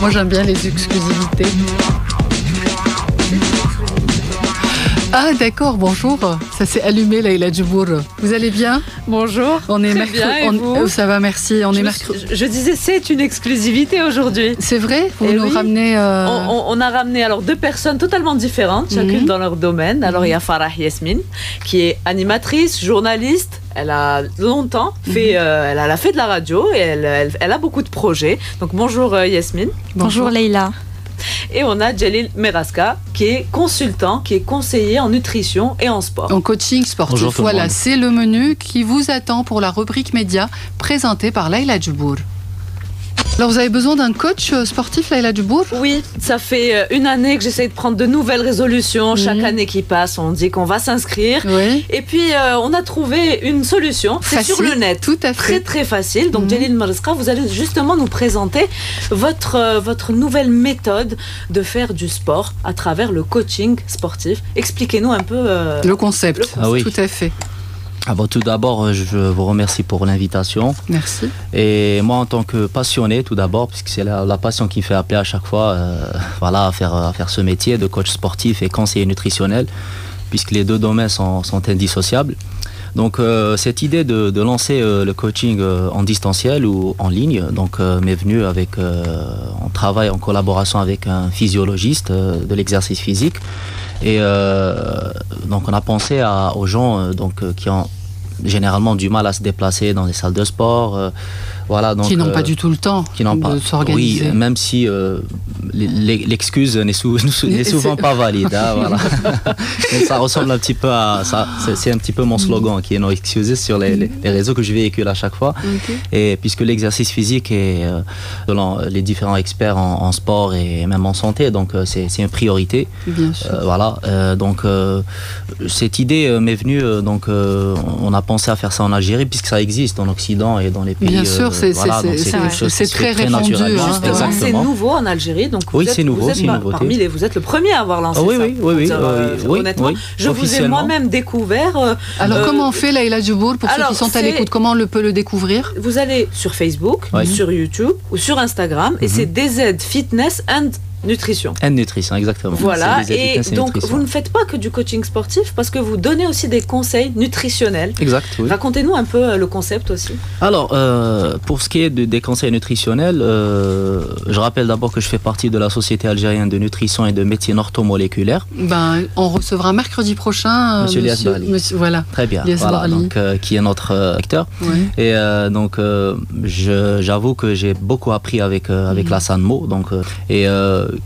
Moi j'aime bien les exclusivités. Ah d'accord, bonjour. Ça s'est allumé Leïla Djibour. Vous allez bien? Bonjour. On est bien, et vous? Ça va, merci. Je disais, c'est une exclusivité aujourd'hui. C'est vrai? Vous nous ramenez... On a ramené alors 2 personnes totalement différentes, chacune dans leur domaine. Alors il y a Farah Yasmine, qui est animatrice, journaliste. Elle a longtemps fait, elle a fait de la radio et elle a beaucoup de projets. Donc bonjour Yasmine. Bonjour Leïla. Et on a Jalil Meraska, qui est consultant, qui est conseiller en nutrition et en sport. En coaching sportif. Bonjour, voilà, c'est le menu qui vous attend pour la rubrique média présentée par Leïla Djibour. Alors vous avez besoin d'un coach sportif, Leïla Djibour? Oui, ça fait 1 année que j'essaie de prendre de nouvelles résolutions. Chaque année qui passe, on dit qu'on va s'inscrire. Oui. Et puis on a trouvé une solution. C'est sur le net. Tout à fait. Très très facile. Donc Jalil Meraska, vous allez justement nous présenter votre nouvelle méthode de faire du sport à travers le coaching sportif. Expliquez-nous un peu le concept. Ah oui. Tout à fait. Ah bon, tout d'abord, je vous remercie pour l'invitation. Merci. Et moi, en tant que passionné, tout d'abord, puisque c'est la passion qui me fait appeler à chaque fois, à faire ce métier de coach sportif et conseiller nutritionnel, puisque les 2 domaines sont indissociables. Donc, cette idée de lancer le coaching en distanciel ou en ligne, donc m'est venue avec, on travaille en collaboration avec un physiologiste de l'exercice physique. Et donc on a pensé aux gens qui ont généralement du mal à se déplacer dans les salles de sport. Voilà, donc, qui n'ont pas du tout le temps de s'organiser. Oui, même si l'excuse n'est souvent pas valide. Hein, voilà. Ça ressemble un petit peu à ça. C'est un petit peu mon slogan qui est no excuses sur les réseaux que je véhicule à chaque fois. Okay. Et puisque l'exercice physique est, selon les différents experts en sport et même en santé, donc c'est une priorité. Bien sûr. Voilà. Donc cette idée m'est venue. Donc on a pensé à faire ça en Algérie puisque ça existe en Occident et dans les pays. Bien sûr. C'est très répandu. Justement, c'est nouveau en Algérie. Donc oui, c'est nouveau. Vous êtes le premier à avoir lancé ça. Oui. Honnêtement, je vous ai moi-même découvert. Alors, comment on fait Leïla Djibour pour ceux qui sont à l'écoute? Comment on peut le découvrir? Vous allez sur Facebook, sur YouTube ou sur Instagram et c'est DZ Fitness and Nutrition. Nutrition, exactement. Voilà, et donc vous ne faites pas que du coaching sportif parce que vous donnez aussi des conseils nutritionnels. Exact, oui. Racontez-nous un peu le concept aussi. Alors, pour ce qui est des conseils nutritionnels, je rappelle d'abord que je fais partie de la Société algérienne de nutrition et de médecine orthomoléculaire. On recevra mercredi prochain Monsieur Lias Bali. Voilà. Très bien. Voilà, donc, qui est notre acteur. Oui. Et donc, j'avoue que j'ai beaucoup appris avec la Sanmo. Donc,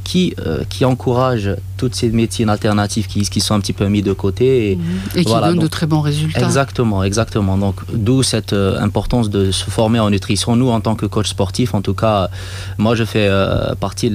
qui encourage toutes ces médecines alternatives qui sont un petit peu mis de côté. Et qui donnent de très bons résultats. Exactement. Donc, d'où cette importance de se former en nutrition. Nous, en tant que coach sportif, en tout cas, moi, je fais partie...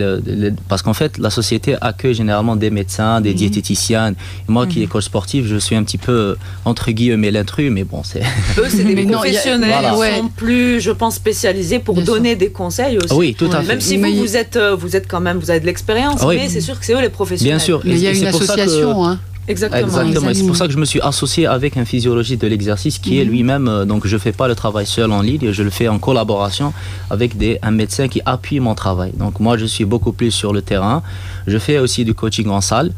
parce qu'en fait, la société accueille généralement des médecins, des diététiciens. Et moi, qui est coach sportif, je suis un petit peu, entre guillemets, l'intrus, mais bon, c'est... Eux, c'est des professionnels. Ils sont plus, je pense, spécialisés pour donner des conseils aussi. Oui, tout à fait. Même si vous êtes quand même, vous avez de l'expérience, mais c'est sûr que c'est eux les professionnels. Bien sûr. Mais il y a une association, Exactement. Et c'est pour ça que je me suis associé avec un physiologiste de l'exercice qui est lui-même, donc je ne fais pas le travail seul en ligne, je le fais en collaboration avec un médecin qui appuie mon travail. Donc moi je suis beaucoup plus sur le terrain. Je fais aussi du coaching en salle,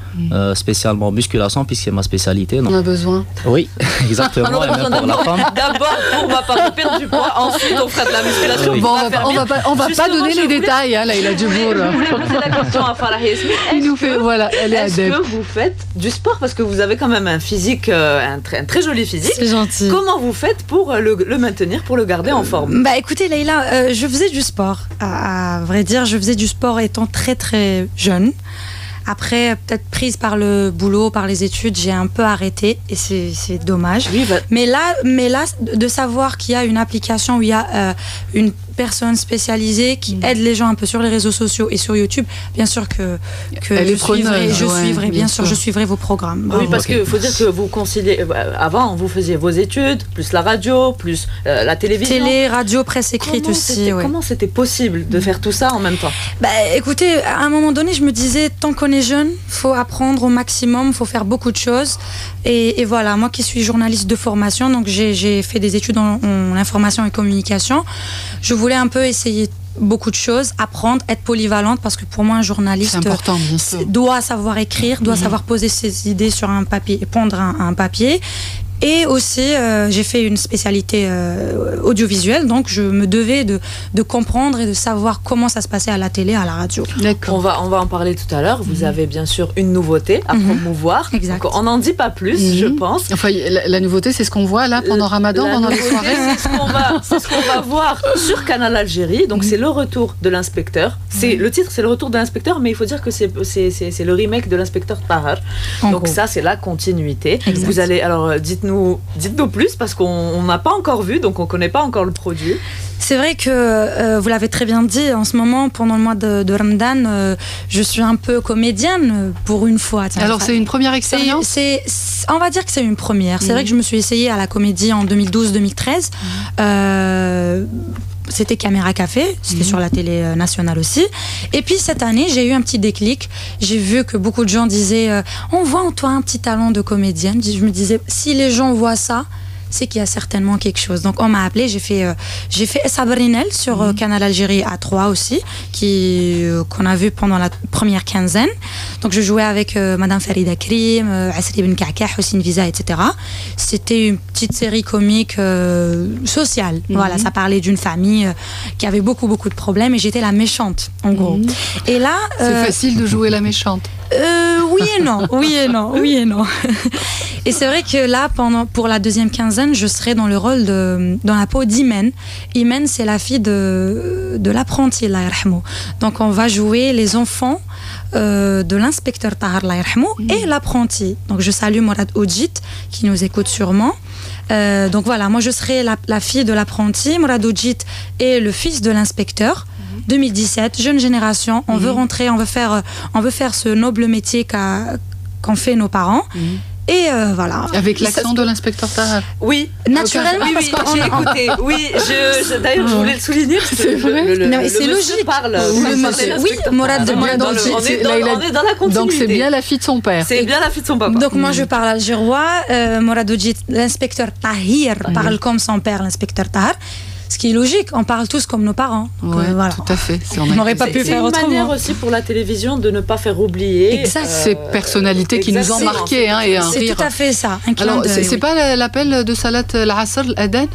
spécialement musculation puisque c'est ma spécialité. Donc... On a besoin. Oui, exactement. Alors, et même pour la femme. D'abord pour ma part de perdre du poids, ensuite on fera de la musculation. Oui. On va pas donner les détails, Leïla Djibour. Je voulais poser la question à Farah Yasmine. Est-ce que vous faites du sport? Parce que vous avez quand même un physique, un très joli physique. C'est gentil. Comment vous faites pour le maintenir, pour le garder en forme? Écoutez Leïla, je faisais du sport. À vrai dire, je faisais du sport étant très très jeune. Après, peut-être prise par le boulot, par les études, j'ai un peu arrêté et c'est dommage. Oui, mais là, de savoir qu'il y a une application où il y a une personne spécialisée qui aide les gens un peu sur les réseaux sociaux et sur YouTube, bien sûr que je suivrai vos programmes. Oui, parce qu'il faut dire que vous conciliez. Avant, vous faisiez vos études, plus la radio, plus la télévision. Télé, radio, presse écrite aussi. Comment c'était possible de faire tout ça en même temps? Écoutez, à un moment donné, je me disais, tant qu'on est jeune, faut apprendre au maximum, faut faire beaucoup de choses. Et voilà, moi qui suis journaliste de formation, donc j'ai fait des études en information et communication. Je voulais voulais un peu essayer beaucoup de choses, apprendre, être polyvalente, parce que pour moi, un journaliste doit savoir écrire, doit savoir poser ses idées sur un papier, pondre un papier. Et aussi, j'ai fait une spécialité audiovisuelle, donc je me devais de comprendre et de savoir comment ça se passait à la télé, à la radio. On va en parler tout à l'heure. Vous avez bien sûr une nouveauté à promouvoir. Exact. Donc, on n'en dit pas plus, je pense. Enfin, la nouveauté, c'est ce qu'on voit là pendant Ramadan, pendant les soirées. C'est ce qu'on va voir sur Canal Algérie. Donc, c'est le retour de l'inspecteur. Le titre, c'est le retour de l'inspecteur, mais il faut dire que c'est le remake de l'inspecteur Tahar. Donc, ça, c'est la continuité. Exact. Vous allez, alors, dites-nous plus, parce qu'on n'a pas encore vu, donc on ne connaît pas encore le produit. C'est vrai que, vous l'avez très bien dit, en ce moment, pendant le mois de Ramadan, je suis un peu comédienne pour une fois. Tiens, alors, c'est une première expérience ? On va dire que c'est une première. C'est vrai que je me suis essayée à la comédie en 2012-2013. C'était Caméra Café, c'était sur la télé nationale aussi. Et puis cette année, j'ai eu un petit déclic. J'ai vu que beaucoup de gens disaient on voit en toi un petit talent de comédienne. Je me disais, si les gens voient ça, c'est qu'il y a certainement quelque chose. Donc on m'a appelé, j'ai fait Sabrinel sur Canal Algérie A3 aussi, qu'on a vu pendant la première quinzaine. Donc je jouais avec Madame Farida Krim, Asri Ben Ka'kah, Hossein Visa, etc. C'était une petite série comique sociale. Voilà, ça parlait d'une famille qui avait beaucoup de problèmes et j'étais la méchante, en gros. Et là, c'est facile de jouer la méchante. Oui et non. Et c'est vrai que là, pour la deuxième quinzaine, je serai dans le rôle dans la peau d'Imen. Imen, c'est la fille de l'apprenti, Allah yarhamou. Donc on va jouer les enfants de l'inspecteur Tahar, Allah yarhamou, et l'apprenti. Donc je salue Mourad Oudjit, qui nous écoute sûrement. Donc voilà, moi je serai la fille de l'apprenti, Mourad Oudjit est le fils de l'inspecteur. 2017, jeune génération, on veut rentrer, on veut faire ce noble métier qu'ont fait nos parents. Et voilà. Avec l'accent de l'inspecteur Tahar. Oui, naturellement. Oui, j'ai écouté. Oui, d'ailleurs, je voulais le souligner. C'est vrai. C'est logique. Oui, Mourad on est dans la continuité. Donc c'est bien la fille de son père. C'est bien la fille de son papa. Donc moi je parle algérois. Mourad Oudjit, l'inspecteur Tahir, parle comme son père, l'inspecteur Tahar. Ce qui est logique, on parle tous comme nos parents. Donc, voilà. Tout à fait. On n'aurait pas pu faire autrement. C'est une manière aussi pour la télévision de ne pas faire oublier ces personnalités qui nous ont marqués. Et un c'est rire. tout à fait ça. Alors, c'est pas l'appel de Salat al-Asr, l'Aden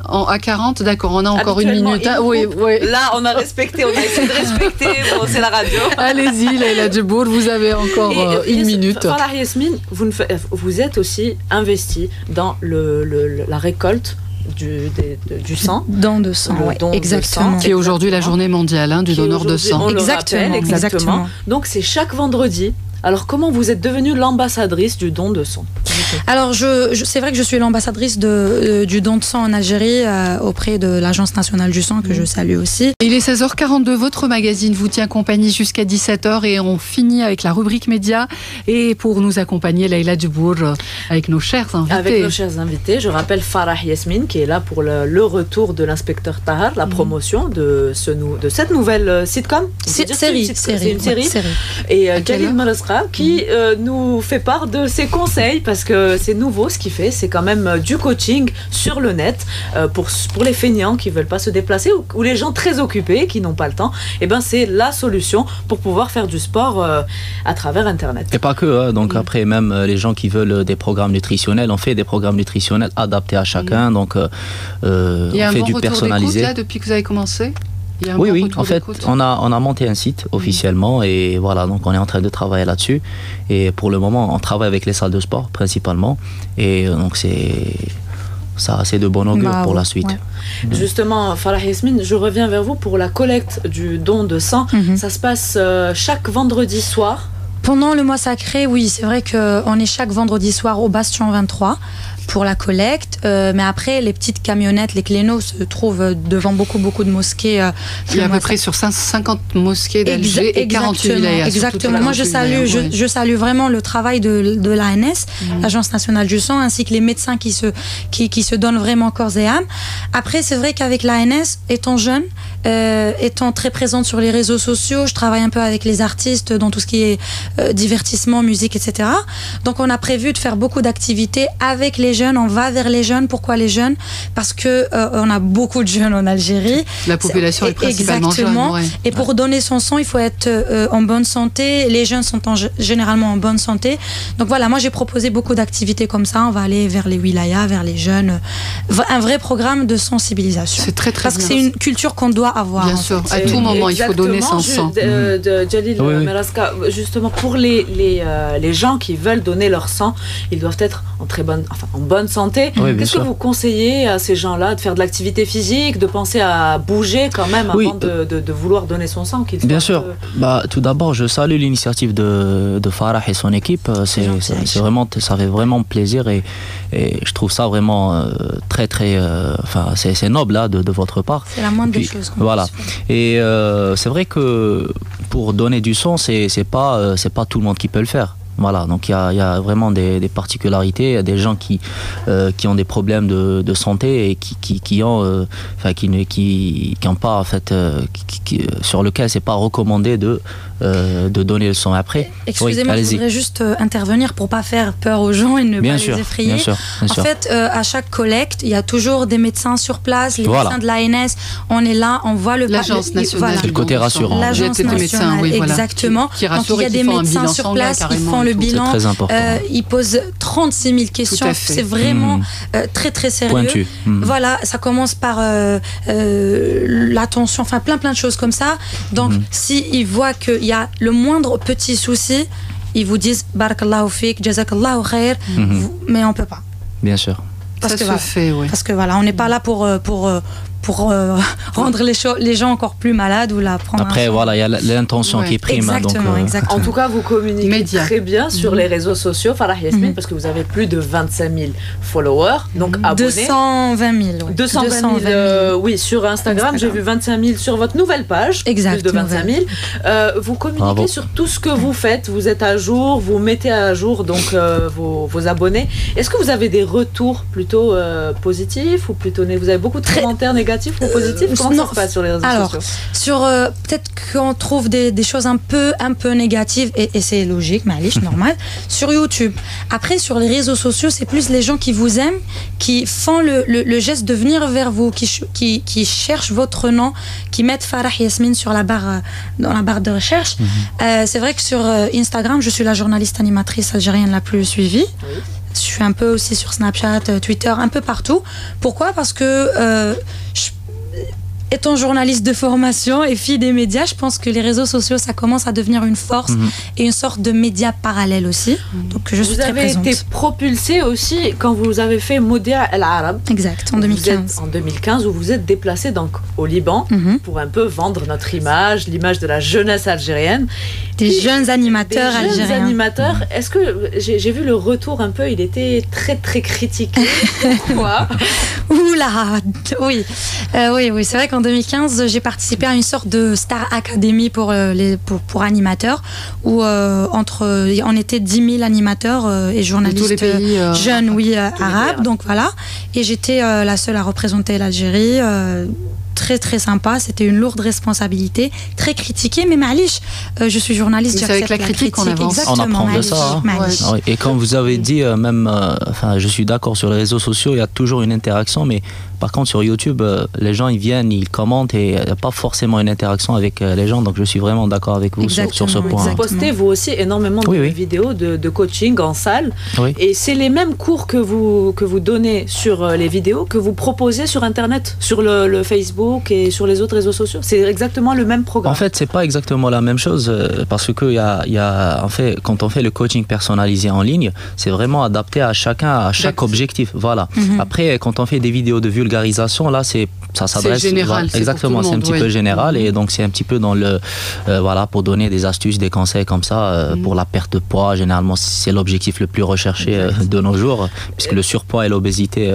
à 40, d'accord, on a encore une minute. Oui. Là, on a respecté, on a essayé de respecter. Bon, c'est la radio. Allez-y, Laila Djebour, vous avez encore une minute. Farah Yasmine, vous êtes aussi investie dans la récolte du sang. Don de sang, exactement. Qui est aujourd'hui la journée mondiale du donneur de sang. On exactement. Donc c'est chaque vendredi. Alors comment vous êtes devenue l'ambassadrice du don de sang ? Alors c'est vrai que je suis l'ambassadrice du don de sang en Algérie auprès de l'Agence nationale du sang que je salue aussi. Il est 16h42, votre magazine vous tient compagnie jusqu'à 17h et on finit avec la rubrique média et pour nous accompagner Laila Djebour avec nos chers invités. Avec nos chers invités, je rappelle Farah Yasmine qui est là pour le retour de l'inspecteur Tahar, la promotion de cette nouvelle sitcom. C'est une série. Et Jalil Marazqa qui nous fait part de ses conseils parce que c'est nouveau ce qu'il fait, c'est quand même du coaching sur le net pour les feignants qui veulent pas se déplacer ou les gens très occupés qui n'ont pas le temps. Et ben c'est la solution pour pouvoir faire du sport à travers Internet. Et pas que, donc après même les gens qui veulent des programmes nutritionnels, on fait des programmes nutritionnels adaptés à chacun, donc on fait du personnalisé. Là, depuis que vous avez commencé ? Oui, en fait, on a monté un site officiellement et voilà, donc on est en train de travailler là-dessus. Et pour le moment, on travaille avec les salles de sport principalement. Et donc c'est de bon augure pour la suite. Ouais. Justement, Farah Yasmine, je reviens vers vous pour la collecte du don de sang. Ça se passe chaque vendredi soir. Pendant le mois sacré, oui, c'est vrai qu'on est chaque vendredi soir au Bastion 23 pour la collecte, mais après les petites camionnettes, les clénos se trouvent devant beaucoup de mosquées. Il y a à peu près sur 50 mosquées d'Alger et 48 wilayas. Exactement. Moi je salue vraiment le travail de l'ANS, l'Agence nationale du sang, ainsi que les médecins qui se donnent vraiment corps et âme. Après c'est vrai qu'avec l'ANS, étant jeune, étant très présente sur les réseaux sociaux, je travaille un peu avec les artistes dans tout ce qui est divertissement, musique, etc. Donc on a prévu de faire beaucoup d'activités avec les jeunes. On va vers les jeunes. Pourquoi les jeunes? Parce que on a beaucoup de jeunes en Algérie. La population est principalement exactement. jeune. Ouais. Et pour donner son sang, il faut être en bonne santé. Les jeunes sont généralement en bonne santé. Donc voilà, moi j'ai proposé beaucoup d'activités comme ça. On va aller vers les wilayas, vers les jeunes. Un vrai programme de sensibilisation. C'est très très Parce bien. que c'est une culture qu'on doit avoir. Bien sûr, à tout moment, il faut donner son sang. Jalil Meraska, justement, pour les gens qui veulent donner leur sang, ils doivent être en bonne santé. Oui, qu'est-ce que vous conseillez à ces gens-là de faire de l'activité physique, de penser à bouger quand même avant de vouloir donner son sang? Bien sûr. Tout d'abord, je salue l'initiative de Farah et son équipe. C'est vraiment, ça fait vraiment plaisir et je trouve ça vraiment très très. C'est noble là de votre part. C'est la moindre des choses. Voilà. Et c'est vrai que pour donner du sang, c'est pas tout le monde qui peut le faire. Voilà, donc il y a vraiment des particularités. Il y a des gens qui ont des problèmes de santé et qui ont pas en fait sur lequel c'est pas recommandé de donner le sang après. Excusez-moi, je voudrais juste intervenir pour pas faire peur aux gens et ne pas les effrayer. Bien sûr. En fait, à chaque collecte, il y a toujours des médecins sur place, les médecins de l'ANS. On est là, on voit l'agence nationale. C'est le côté rassurant. L'agence nationale, exactement. Donc il y a des médecins sur place, ils font le bilan. C'est très important. Ils posent 36 000 questions. C'est vraiment très très sérieux. Pointu. Voilà, ça commence par l'attention, enfin plein de choses comme ça. Donc s'ils voient qu'il y a le moindre petit souci, ils vous disent Barakallahu fik, Jazakallahu khair, mais on peut pas. Bien sûr. Parce ça se fait, oui. Parce que voilà, on n'est pas là pour rendre les gens encore plus malades ou la prendre. Après, voilà, il y a l'intention qui prime. Exactement, exactement. En tout cas, vous communiquez très bien sur les réseaux sociaux, Farah Yasmine, parce que vous avez plus de 25 000 followers, donc abonnés. 220 000. Oui. 220 000, oui, sur Instagram. J'ai vu 25 000 sur votre nouvelle page. Exactement. Plus de 25 000. Vous communiquez sur tout ce que vous faites. Vous êtes à jour, vous mettez à jour donc vos abonnés. Est-ce que vous avez des retours plutôt positifs ou plutôt vous avez beaucoup de commentaires négatifs ou positifs? Comment ça se passe sur les réseaux sociaux? Sur peut-être qu'on trouve des choses un peu négatives et c'est logique, malish, normal. Sur YouTube. Après, sur les réseaux sociaux, c'est plus les gens qui vous aiment, qui font le geste de venir vers vous, qui cherchent votre nom, qui mettent Farah Yasmine sur dans la barre de recherche. C'est vrai que sur Instagram, je suis la journaliste animatrice algérienne la plus suivie. Oui. Je suis un peu aussi sur Snapchat, Twitter, un peu partout. Pourquoi? Parce que étant journaliste de formation et fille des médias, je pense que les réseaux sociaux, ça commence à devenir une force et une sorte de média parallèle aussi. Donc je suis très présente. Vous avez été propulsée aussi quand vous avez fait Modia El Arab. Exact, en 2015. En 2015, où vous êtes déplacée donc au Liban pour un peu vendre notre image, l'image de la jeunesse algérienne. Des jeunes animateurs algériens. Jeunes animateurs. Est-ce que j'ai vu le retour un peu, il était très très critiqué. Pourquoi? Oula, oui. Oui, c'est vrai qu'en 2015, j'ai participé à une sorte de Star Academy pour animateurs, où on était 10 000 animateurs et journalistes jeunes, arabes, donc voilà. Et j'étais la seule à représenter l'Algérie. Très très sympa, c'était une lourde responsabilité, très critiquée, mais malish, je suis journaliste, j'accepte la critique, on avance. On apprend de ça. Et comme vous avez dit, je suis d'accord, sur les réseaux sociaux, il y a toujours une interaction, mais par contre sur YouTube, les gens ils viennent, ils commentent et il n'y a pas forcément une interaction avec les gens, donc je suis vraiment d'accord avec vous sur ce point. Vous postez vous aussi énormément de vidéos de coaching en salle, et c'est les mêmes cours que vous donnez sur les vidéos que vous proposez sur Internet, sur le Facebook et sur les autres réseaux sociaux. C'est exactement le même programme. En fait, c'est pas exactement la même chose parce que en fait, quand on fait le coaching personnalisé en ligne, c'est vraiment adapté à chacun, à chaque objectif. Voilà. Après, quand on fait des vidéos de vulgarisation, là, ça s'adresse. C'est général. Exactement, c'est un petit peu général et donc c'est un petit peu dans le pour donner des astuces, des conseils comme ça pour la perte de poids. Généralement, c'est l'objectif le plus recherché de nos jours, puisque le surpoids et l'obésité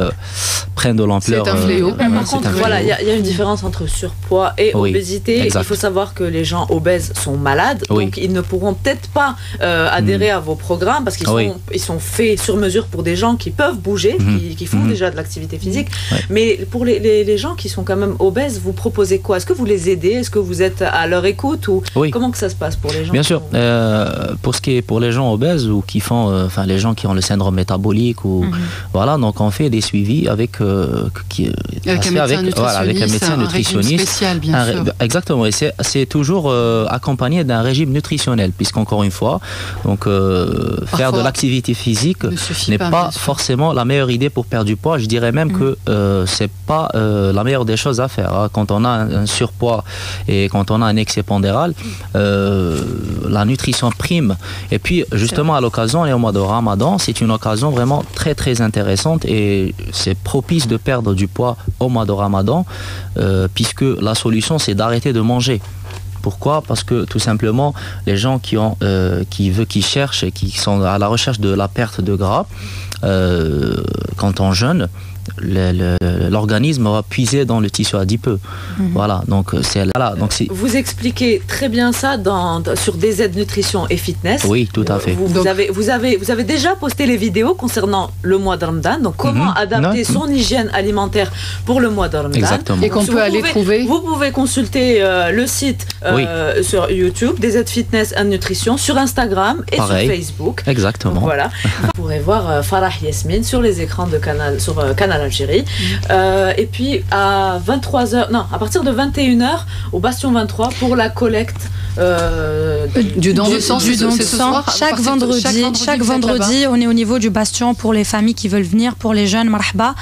prennent de l'ampleur. C'est un fléau. Par contre, voilà, il y a une différence entre surpoids et obésité. Exact. Il faut savoir que les gens obèses sont malades, donc ils ne pourront peut-être pas adhérer à vos programmes parce qu'ils sont faits sur mesure pour des gens qui peuvent bouger, qui font déjà de l'activité physique. Mais Mais pour les gens qui sont quand même obèses, vous proposez quoi? Est-ce que vous les aidez? Est-ce que vous êtes à leur écoute ou comment que ça se passe pour les gens? Bien sûr. Pour ce qui est pour les gens obèses ou qui font, enfin les gens qui ont le syndrome métabolique ou voilà, donc on fait des suivis avec avec un médecin nutritionniste spécial, bien sûr. Exactement. Et c'est toujours accompagné d'un régime nutritionnel, puisqu'encore une fois, donc faire de l'activité physique n'est pas forcément la meilleure idée pour perdre du poids. Je dirais même que c'est pas la meilleure des choses à faire. Hein. Quand on a un surpoids et quand on a un excès pondéral, la nutrition prime. Et puis justement à l'occasion, on est au mois de Ramadan, c'est une occasion vraiment très très intéressante et c'est propice de perdre du poids au mois de Ramadan, puisque la solution c'est d'arrêter de manger. Pourquoi? Parce que tout simplement, les gens qui cherchent et qui sont à la recherche de la perte de gras, quand on jeûne, l'organisme va puiser dans le tissu adipeux. Voilà, donc c'est là. Donc vous expliquez très bien ça sur DZ Nutrition et Fitness. Oui, tout à fait. Vous avez déjà posté les vidéos concernant le mois de Ramadan, donc comment adapter son hygiène alimentaire pour le mois de Ramadan. Exactement. Et qu'on peut aller trouver. Vous pouvez consulter le site sur YouTube, DZ Fitness and Nutrition, sur Instagram et sur Facebook. Exactement. Donc, voilà. Vous pourrez voir Farah Yasmine sur les écrans de Canal Algérie. Et puis à 23h, non, à partir de 21h au Bastion 23 pour la collecte du don de sang. Chaque vendredi, on est au niveau du Bastion pour les familles qui veulent venir, pour les jeunes, marhaba.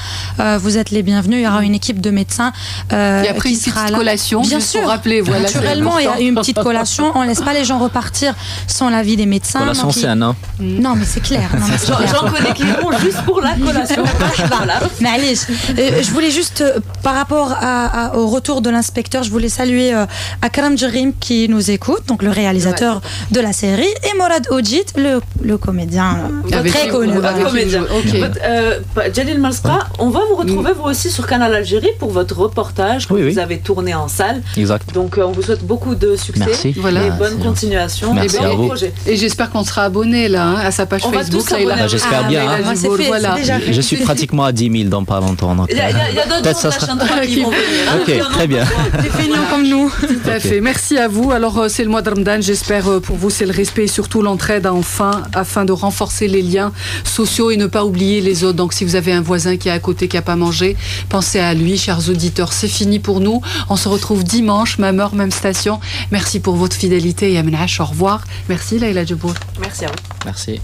Vous êtes les bienvenus. Il y aura une équipe de médecins et après qui une petite sera là. Collation, bien sûr. Rappeler, voilà, naturellement, il y a une petite collation. On laisse pas les gens repartir sans l'avis des médecins. Collation saine, hein. Non, mais c'est clair. J'en connais qui vont juste pour la collation. Mais allez, je voulais juste, par rapport au retour de l'inspecteur, je voulais saluer Akram Djerim qui nous écoute, donc le réalisateur de la série, et Morad Ojit, le comédien très connu. Jalil Malsqa, on va vous retrouver vous aussi sur Canal Algérie pour votre reportage que vous avez tourné en salle. Exact. Donc on vous souhaite beaucoup de succès. Merci. Et bonne continuation. Merci à vous. Et j'espère qu'on sera abonné là à sa page Facebook. J'espère bien. Je suis pratiquement à 10 000 dans pas longtemps. Il y a d'autres gens de la chaîne qui vont venir. Ok, très bien. Des feignants comme nous. Tout à fait. Merci à vous. Alors c'est le mois de Ramadan. J'espère pour vous c'est le respect et surtout l'entraide afin de renforcer les liens sociaux et ne pas oublier les autres. Donc si vous avez un voisin qui est à côté qui n'a pas mangé, pensez à lui, chers auditeurs. C'est fini pour nous. On se retrouve dimanche, même heure, même station. Merci pour votre fidélité et Amenash. Au revoir. Merci Laïla Djebour. Merci à vous. Merci.